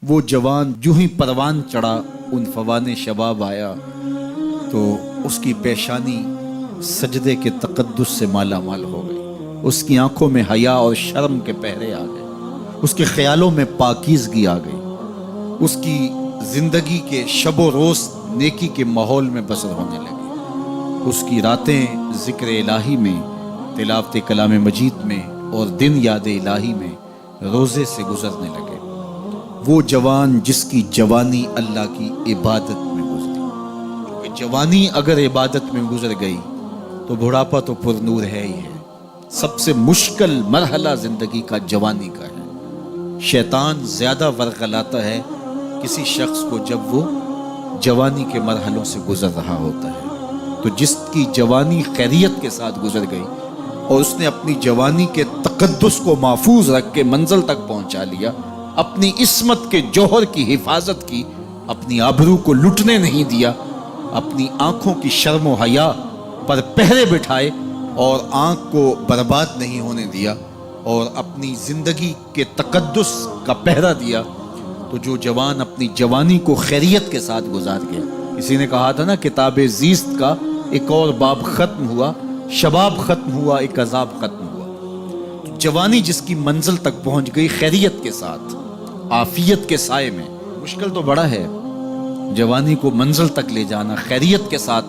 وہ جوان جو ہی پروان چڑھا ان فوان شباب آیا تو اس کی پیشانی سجدے کے تقدس سے مالا مال ہو گئی، اس کی آنکھوں میں حیا اور شرم کے پہرے آ گئے، اس کے خیالوں میں پاکیزگی آ گئی، اس کی زندگی کے شب و روز نیکی کے ماحول میں بسر ہونے لگی، اس کی راتیں ذکر الہی میں، تلاوت کلام مجید میں اور دن یاد الہی میں روزے سے گزرنے لگے۔ وہ جوان جس کی جوانی اللہ کی عبادت میں گزری، کیونکہ جوانی اگر عبادت میں گزر گئی تو بڑھاپا تو پر نور ہے ہی ہے۔ سب سے مشکل مرحلہ زندگی کا جوانی کا ہے۔ شیطان زیادہ ورغلاتا ہے کسی شخص کو جب وہ جوانی کے مرحلوں سے گزر رہا ہوتا ہے۔ تو جس کی جوانی خیریت کے ساتھ گزر گئی اور اس نے اپنی جوانی کے تقدس کو محفوظ رکھ کے منزل تک پہنچا لیا، اپنی عصمت کے جوہر کی حفاظت کی، اپنی آبرو کو لٹنے نہیں دیا، اپنی آنکھوں کی شرم و حیا پر پہرے بٹھائے اور آنکھ کو برباد نہیں ہونے دیا اور اپنی زندگی کے تقدس کا پہرا دیا، تو جو جوان اپنی جوانی کو خیریت کے ساتھ گزار گیا۔ کسی نے کہا تھا نا، کتاب زیست کا ایک اور باب ختم ہوا، شباب ختم ہوا، ایک عذاب ختم ہوا۔ تو جوانی جس کی منزل تک پہنچ گئی خیریت کے ساتھ، عافیت کے سائے میں، مشکل تو بڑا ہے جوانی کو منزل تک لے جانا، خیریت کے ساتھ،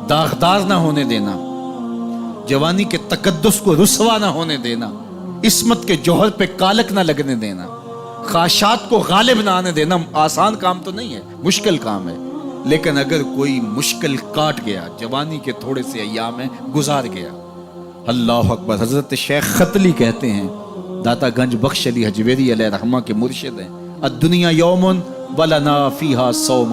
داغدار نہ ہونے دینا، جوانی کے تقدس کو رسوا نہ ہونے دینا، عصمت کے جوہر پہ کالک نہ لگنے دینا، خواہشات کو غالب نہ آنے دینا۔ آسان کام تو نہیں ہے، مشکل کام ہے، لیکن اگر کوئی مشکل کاٹ گیا، جوانی کے تھوڑے سے ایام میں گزار گیا، اللہ اکبر۔ حضرت شیخ خطلی کہتے ہیں، داتا گنج بخش علی حجویری علیہ رحمہ کے مرشد ہیں، الدنیا یوم ولنا فیہا صوم۔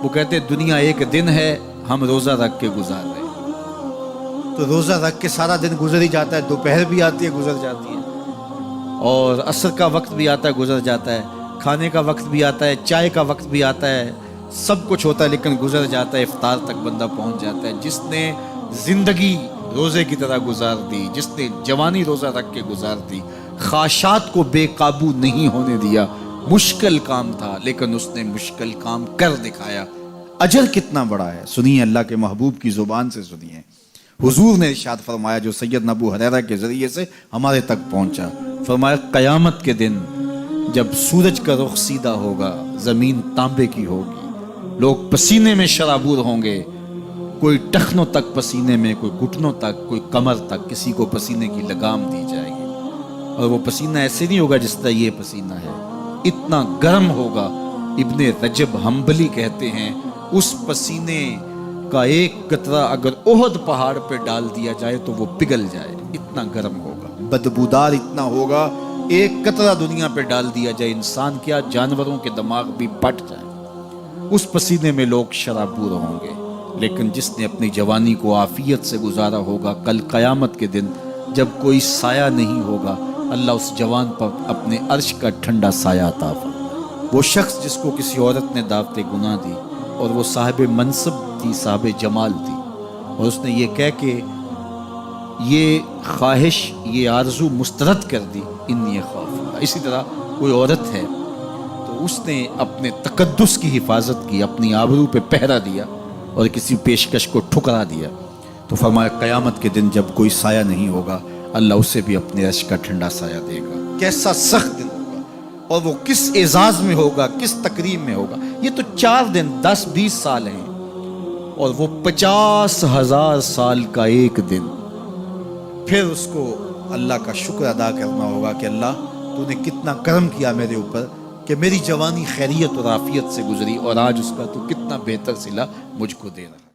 وہ کہتے ہیں دنیا ایک دن ہے، ہم روزہ رکھ کے گزار رہے ہیں۔ تو روزہ رکھ کے سارا دن گزر ہی جاتا ہے، دوپہر بھی آتی ہے گزر جاتی ہے، اور عصر کا وقت بھی آتا ہے گزر جاتا ہے، کھانے کا وقت بھی آتا ہے، چائے کا وقت بھی آتا ہے، سب کچھ ہوتا ہے لیکن گزر جاتا ہے، افطار تک بندہ پہنچ جاتا ہے۔ جس نے زندگی روزے کی طرح گزار دی، جس نے جوانی روزہ رکھ کے گزار دی، خواہشات کو بے قابو نہیں ہونے دیا، مشکل کام تھا لیکن اس نے مشکل کام کر دکھایا۔ اجر کتنا بڑا ہے، سنیے اللہ کے محبوب کی زبان سے سنیے۔ حضور نے ارشاد فرمایا جو سیدنا ابو ہریرہ کے ذریعے سے ہمارے تک پہنچا، فرمایا قیامت کے دن جب سورج کا رخ سیدھا ہوگا، زمین تانبے کی ہوگی، لوگ پسینے میں شرابور ہوں گے، کوئی ٹخنوں تک پسینے میں، کوئی گھٹنوں تک، کوئی کمر تک، کسی کو پسینے کی لگام دی جائے گی، اور وہ پسینہ ایسے نہیں ہوگا جس طرح یہ پسینہ ہے، اتنا گرم ہوگا۔ ابن رجب حنبلی کہتے ہیں اس پسینے کا ایک قطرہ اگر احد پہاڑ پہ ڈال دیا جائے تو وہ پگھل جائے، اتنا گرم ہوگا، بدبودار اتنا ہوگا، ایک قطرہ دنیا پہ ڈال دیا جائے، انسان کیا جانوروں کے دماغ بھی پھٹ جائے، اس پسینے میں لوگ شرابور ہوں گے۔ لیکن جس نے اپنی جوانی کو عافیت سے گزارا ہوگا، کل قیامت کے دن جب کوئی سایہ نہیں ہوگا، اللہ اس جوان پر اپنے عرش کا ٹھنڈا سایہ عطا فرمائے۔ وہ شخص جس کو کسی عورت نے دعوت گناہ دی اور وہ صاحب منصب تھی، صاحب جمال تھی، اور اس نے یہ کہہ کے یہ خواہش، یہ آرزو مسترد کر دی، انی خواف۔ اسی طرح کوئی عورت ہے تو اس نے اپنے تقدس کی حفاظت کی، اپنی آبرو پہ پہرا دیا اور کسی پیشکش کو ٹھکرا دیا، تو فرمایا قیامت کے دن جب کوئی سایہ نہیں ہوگا، اللہ اسے بھی اپنے عرش کا ٹھنڈا سایہ دے گا۔ کیسا سخت دن ہوگا، اور وہ کس اعزاز میں ہوگا، کس تکریم میں ہوگا۔ یہ تو 4 دن 10-20 سال ہیں، اور وہ 50,000 سال کا ایک دن۔ پھر اس کو اللہ کا شکر ادا کرنا ہوگا کہ اللہ تو نے کتنا کرم کیا میرے اوپر کہ میری جوانی خیریت اور عافیت سے گزری، اور آج اس کا تو کتنا بہتر صلہ مجھ کو دے رہا۔